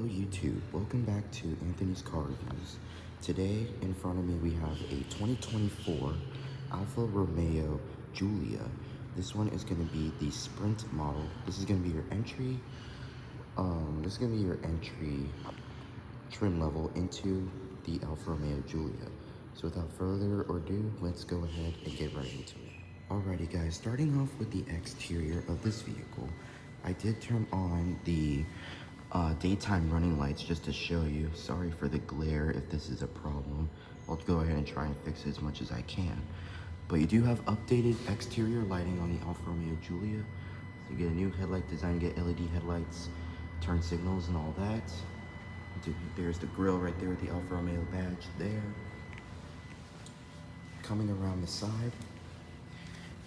Hello YouTube, welcome back to Anthony's Car Reviews. Today in front of me we have a 2024 Alfa Romeo Giulia. This one is going to be the Sprint model. This is going to be your entry trim level into the Alfa Romeo Giulia. So without further ado, let's go ahead and get right into it. Alrighty guys, starting off with the exterior of this vehicle, I did turn on the daytime running lights just to show you. Sorry for the glare if this is a problem. I'll go ahead and try and fix it as much as I can. But you do have updated exterior lighting on the Alfa Romeo Giulia. So you get a new headlight design, you get LED headlights, turn signals and all that. There's the grille right there with the Alfa Romeo badge there. Coming around the side,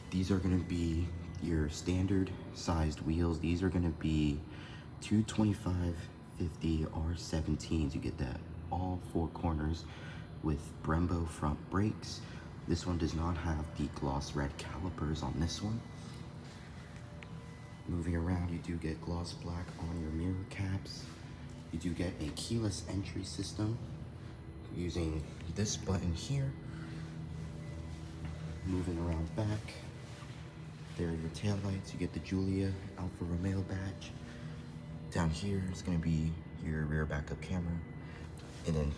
these are going to be your standard sized wheels. These are going to be 225/50 R17s. You get that all four corners with Brembo front brakes. This one does not have the gloss red calipers on this one. Moving around, you do get gloss black on your mirror caps. You do get a keyless entry system using this button here. Moving around back, there are your taillights. You get the Giulia Alfa Romeo badge. Down here is going to be your rear backup camera. And then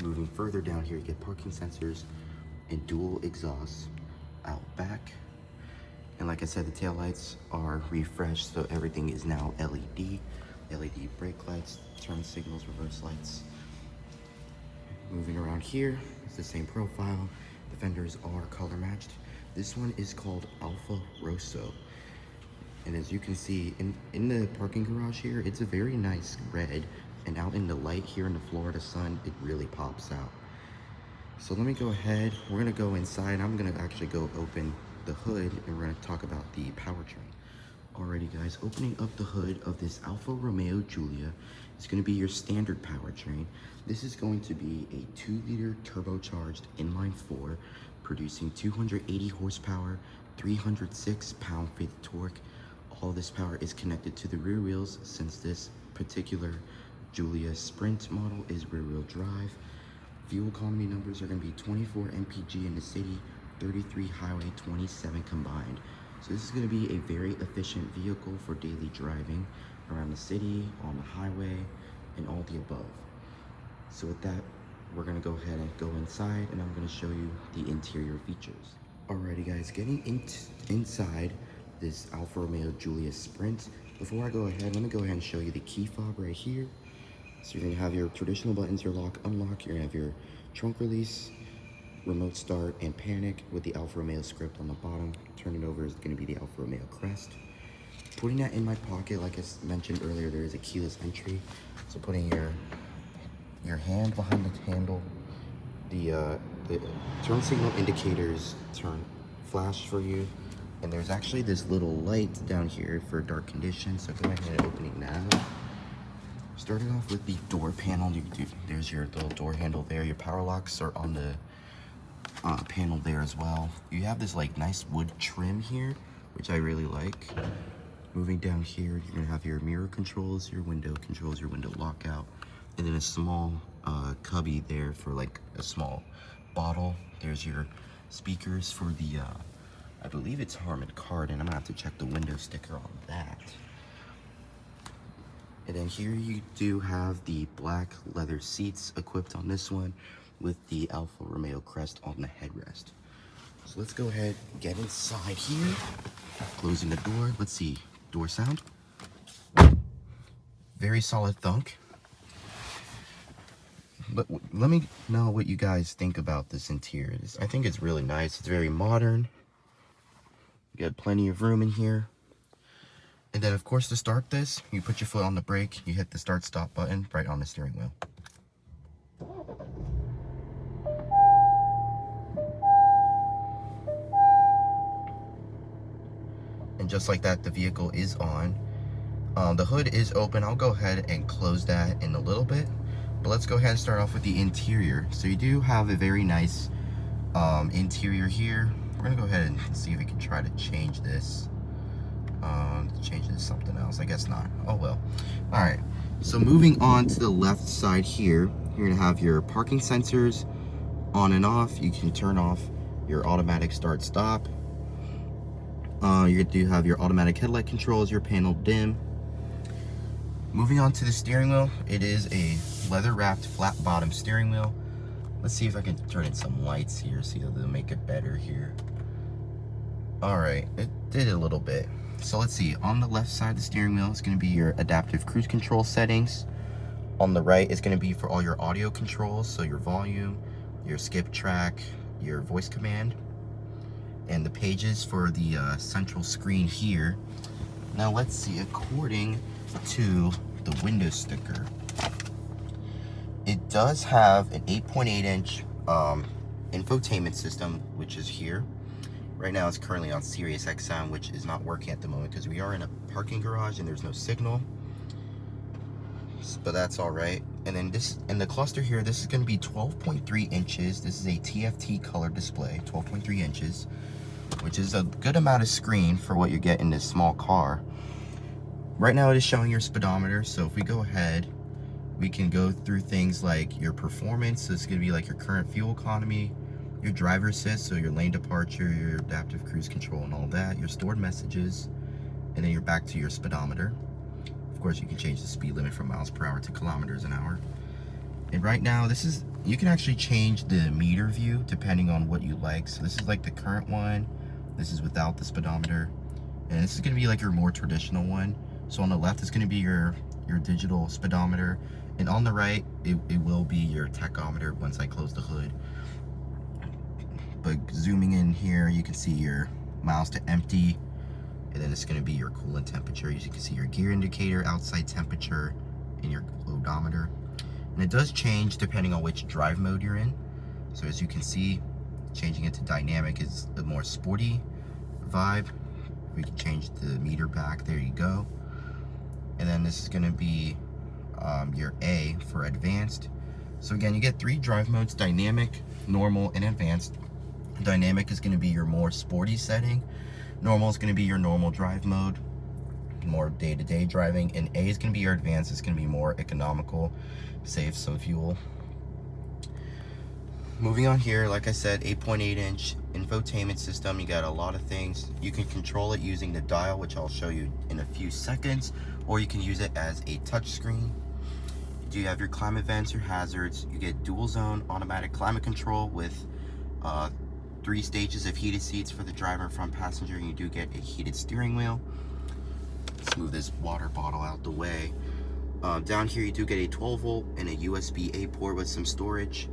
moving further down here, you get parking sensors and dual exhausts out back. And like I said, the taillights are refreshed, so everything is now LED. LED brake lights, turn signals, reverse lights. Moving around here, it's the same profile. The fenders are color matched. This one is called Alfa Rosso. And as you can see, in the parking garage here, it's a very nice red. And out in the light here in the Florida sun, it really pops out. So let me go ahead. We're gonna go inside. I'm gonna actually go open the hood and we're gonna talk about the powertrain. Alrighty guys, opening up the hood of this Alfa Romeo Giulia, it's gonna be your standard powertrain. This is going to be a 2-liter turbocharged inline-4, producing 280 horsepower, 306 pound-feet torque. All this power is connected to the rear wheels since this particular Giulia Sprint model is rear-wheel drive. Fuel economy numbers are going to be 24 mpg in the city, 33 highway, 27 combined. So this is going to be a very efficient vehicle for daily driving around the city, on the highway, and all the above. So with that, we're going to go ahead and go inside and I'm going to show you the interior features. Alrighty guys, getting inside this Alfa Romeo Giulia Sprint. Before I go ahead, let me go ahead and show you the key fob right here. So you're gonna have your traditional buttons, your lock, unlock. You're gonna have your trunk release, remote start, and panic with the Alfa Romeo script on the bottom. Turn it over is gonna be the Alfa Romeo crest. Putting that in my pocket, like I mentioned earlier, there is a keyless entry. So putting your hand behind the handle, the turn signal indicators turn flash for you. And there's actually this little light down here for dark conditions, so go ahead and open it now. Starting off with the door panel, there's your little door handle there. Your power locks are on the panel there as well. You have this like nice wood trim here, which I really like. Moving down here, you're gonna have your mirror controls, your window lockout, and then a small cubby there for like a small bottle. There's your speakers for the I believe it's Harman Kardon. I'm gonna have to check the window sticker on that. And then here you do have the black leather seats equipped on this one with the Alfa Romeo crest on the headrest. So let's go ahead and get inside here. Closing the door. Let's see. Door sound. Very solid thunk. But let me know what you guys think about this interior. I think it's really nice. It's very modern. You got plenty of room in here. And then of course to start this, you put your foot on the brake, you hit the start stop button right on the steering wheel. And just like that, the vehicle is on. The hood is open. I'll go ahead and close that in a little bit. But let's go ahead and start off with the interior. So you do have a very nice interior here. We're gonna go ahead and see if we can try to change this. Change it to something else. I guess not. Oh well. All right. So moving on to the left side here, you're gonna have your parking sensors on and off. You can turn off your automatic start stop. You do have your automatic headlight controls, your panel dim. Moving on to the steering wheel, it is a leather wrapped flat bottom steering wheel. Let's see if I can turn in some lights here, see if they'll make it better here. All right, it did a little bit. So let's see, on the left side of the steering wheel is gonna be your adaptive cruise control settings. On the right is gonna be for all your audio controls, so your volume, your skip track, your voice command, and the pages for the central screen here. Now let's see, according to the window sticker, it does have an 8.8-inch infotainment system, which is here. Right now it's currently on Sirius XM, which is not working at the moment because we are in a parking garage and there's no signal. But that's all right. And then this, in the cluster here, this is going to be 12.3 inches. This is a TFT color display, 12.3 inches, which is a good amount of screen for what you get in this small car. Right now it is showing your speedometer, so if we go ahead, we can go through things like your performance. So it's going to be like your current fuel economy, your driver assist, so your lane departure, your adaptive cruise control and all that, your stored messages, and then you're back to your speedometer. Of course, you can change the speed limit from miles per hour to kilometers an hour. And right now, this is, you can actually change the meter view depending on what you like. So this is like the current one. This is without the speedometer. And this is gonna be like your more traditional one. So on the left is gonna be your digital speedometer. And on the right, it will be your tachometer once I close the hood. But zooming in here, you can see your miles to empty, and then it's going to be your coolant temperature. You can see your gear indicator, outside temperature, and your odometer. And it does change depending on which drive mode you're in. So as you can see, changing it to dynamic is a more sporty vibe. We can change the meter back. There you go. And then this is going to be your A for advanced. So again, you get 3 drive modes: dynamic, normal, and advanced. Dynamic is going to be your more sporty setting. Normal is going to be your normal drive mode, more day-to-day driving. And A is going to be your advanced. It's going to be more economical, save some fuel. Moving on here, like I said, 8.8-inch infotainment system. You got a lot of things. You can control it using the dial, which I'll show you in a few seconds, or you can use it as a touch screen. You have your climate vents, your hazards. You get dual zone automatic climate control with 3 stages of heated seats for the driver and front passenger, and you do get a heated steering wheel. Let's move this water bottle out the way. Down here you do get a 12-volt and a USB-A port with some storage.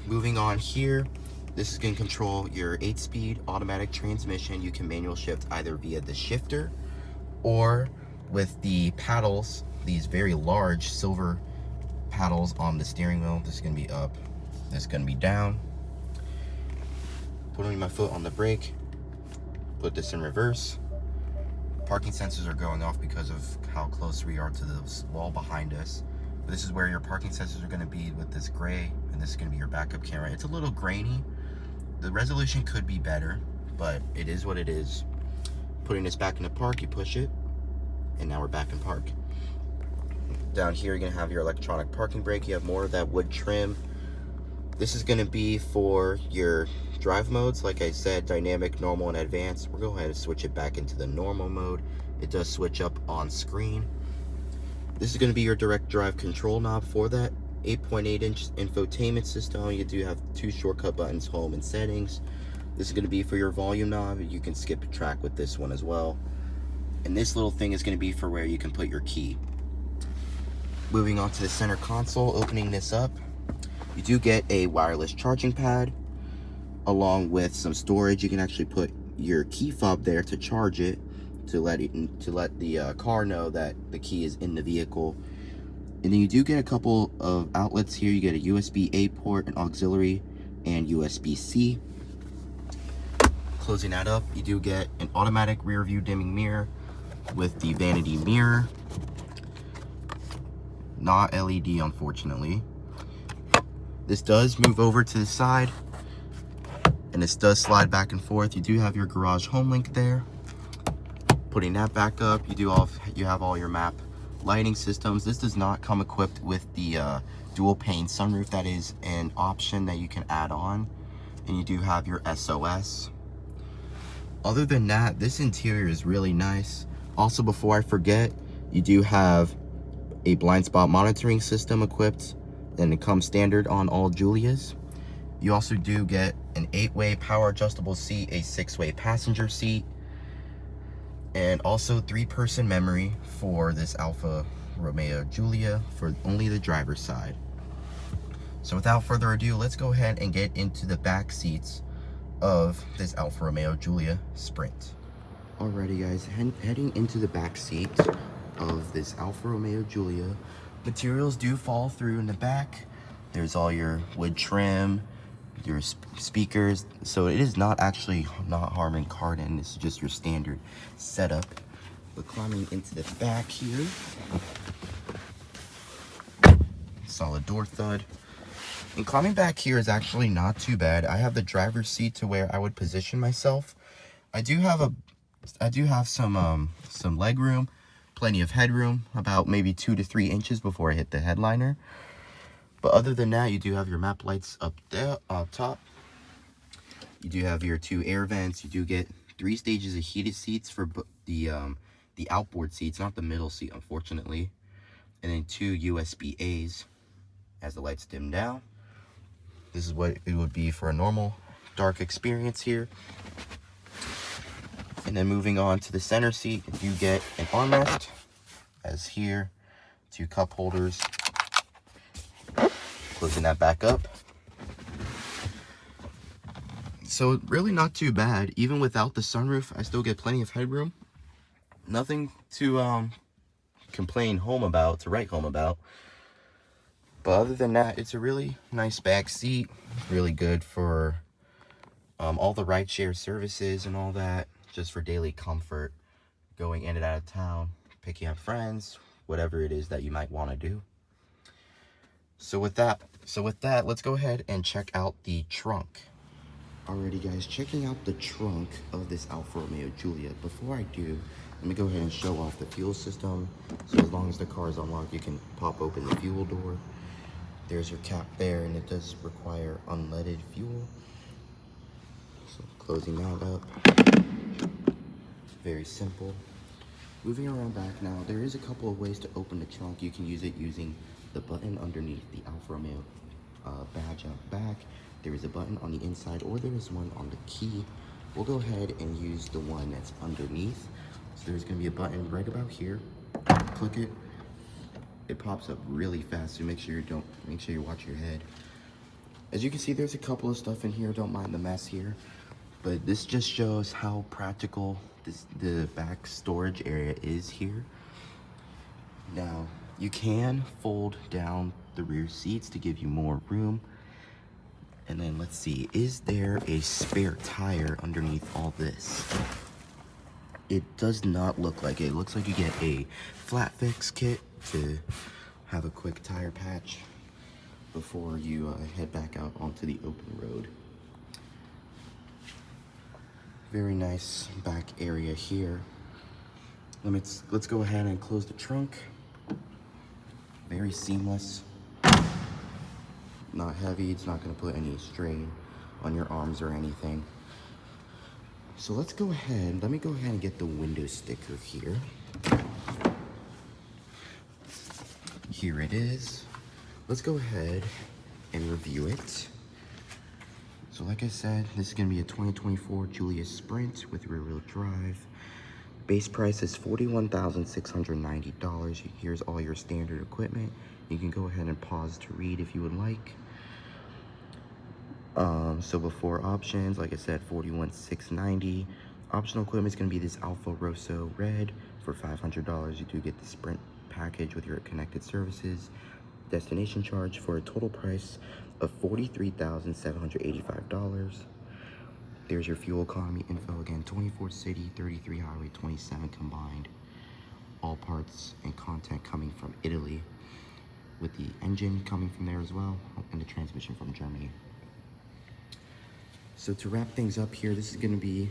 Moving on here, this is going to control your 8-speed automatic transmission. You can manual shift either via the shifter or with the paddles, these very large silver paddles on the steering wheel. This is going to be up, this is going to be down. Putting my foot on the brake, put this in reverse. Parking sensors are going off because of how close we are to the wall behind us. But this is where your parking sensors are going to be with this gray, and this is going to be your backup camera. It's a little grainy. The resolution could be better, but it is what it is. Putting this back in the park, you push it, and now we're back in park. Down here, you're going to have your electronic parking brake. You have more of that wood trim. This is going to be for your drive modes. Like I said, dynamic, normal, and advanced. We'll go ahead and switch it back into the normal mode. It does switch up on screen. This is going to be your direct drive control knob for that 8.8-inch infotainment system. You do have 2 shortcut buttons, home and settings. This is going to be for your volume knob. You can skip a track with this one as well. And this little thing is going to be for where you can put your key. Moving on to the center console, opening this up, you do get a wireless charging pad along with some storage. You can actually put your key fob there to charge it, to let the car know that the key is in the vehicle. And then you do get a couple of outlets here. You get a USB-A port, an auxiliary, and USB-C. Closing that up, you do get an automatic rear view dimming mirror with the vanity mirror. Not LED, unfortunately. This does move over to the side, and this does slide back and forth. You do have your garage home link there. Putting that back up, you have all your map lighting systems. This does not come equipped with the dual pane sunroof. That is an option that you can add on, and you do have your SOS. Other than that, this interior is really nice. Also, before I forget, you do have a blind spot monitoring system equipped, and it comes standard on all Giulias. You also do get an 8-way power adjustable seat, a 6-way passenger seat, and also 3-person memory for this Alfa Romeo Giulia for only the driver's side. So without further ado, let's go ahead and get into the back seats of this Alfa Romeo Giulia Sprint. Alrighty guys, heading into the back seat of this Alfa Romeo Giulia. Materials do fall through in the back. There's all your wood trim, your speakers, so it is not actually not harming carbon. This is just your standard setup. But climbing into the back here, solid door thud. And climbing back here is actually not too bad. I have the driver's seat to where I would position myself. I do have some leg room, plenty of headroom, about maybe 2 to 3 inches before I hit the headliner. But other than that, you do have your map lights up there, up top. You do have your 2 air vents. You do get 3 stages of heated seats for the outboard seats, not the middle seat, unfortunately. And then 2 USB A's as the lights dim down. This is what it would be for a normal dark experience here. And then moving on to the center seat, you get an armrest, as here, 2 cup holders. Closing that back up. So really not too bad. Even without the sunroof, I still get plenty of headroom. Nothing to write home about. But other than that, it's a really nice back seat. Really good for all the rideshare services and all that. Just for daily comfort, going in and out of town, picking up friends, whatever it is that you might want to do. So with that, let's go ahead and check out the trunk. Alrighty guys, checking out the trunk of this Alfa Romeo Giulia. Before I do, let me go ahead and show off the fuel system. So as long as the car is unlocked, you can pop open the fuel door. There's your cap there, and it does require unleaded fuel. So closing that up. Very simple. Moving around back now, there is a couple of ways to open the trunk. You can use it using the button underneath the Alfa Romeo badge out back. There is a button on the inside, or there is one on the key. We'll go ahead and use the one that's underneath. So there's going to be a button right about here. Click it. It pops up really fast, so make sure you watch your head. As you can see, there's a couple of stuff in here. Don't mind the mess here, but this just shows how practical the back storage area is here. Now, you can fold down the rear seats to give you more room. And then let's see, is there a spare tire underneath all this? It does not look like it. It looks like you get a flat fix kit to have a quick tire patch before you head back out onto the open road. Very nice back area here. Let's go ahead and close the trunk. Very seamless. Not heavy. It's not going to put any strain on your arms or anything. So let me go ahead and get the window sticker here. Here it is. Let's go ahead and review it. So like I said, this is going to be a 2024 Giulia Sprint with rear-wheel drive. Base price is $41,690. Here's all your standard equipment. You can go ahead and pause to read if you would like. So before options, like I said, $41,690. Optional equipment is going to be this Alfa Rosso Red for $500. You do get the Sprint package with your connected services. Destination charge for a total price of $43,785. There's your fuel economy info again, 24 city, 33 highway, 27 combined. All parts and content coming from Italy, with the engine coming from there as well, and the transmission from Germany. So to wrap things up here, this is going to be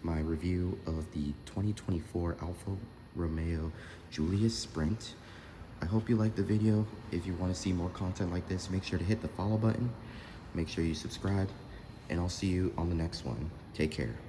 my review of the 2024 Alfa Romeo Giulia Sprint. I hope you liked the video. If you want to see more content like this, make sure to hit the follow button. Make sure you subscribe, and I'll see you on the next one. Take care.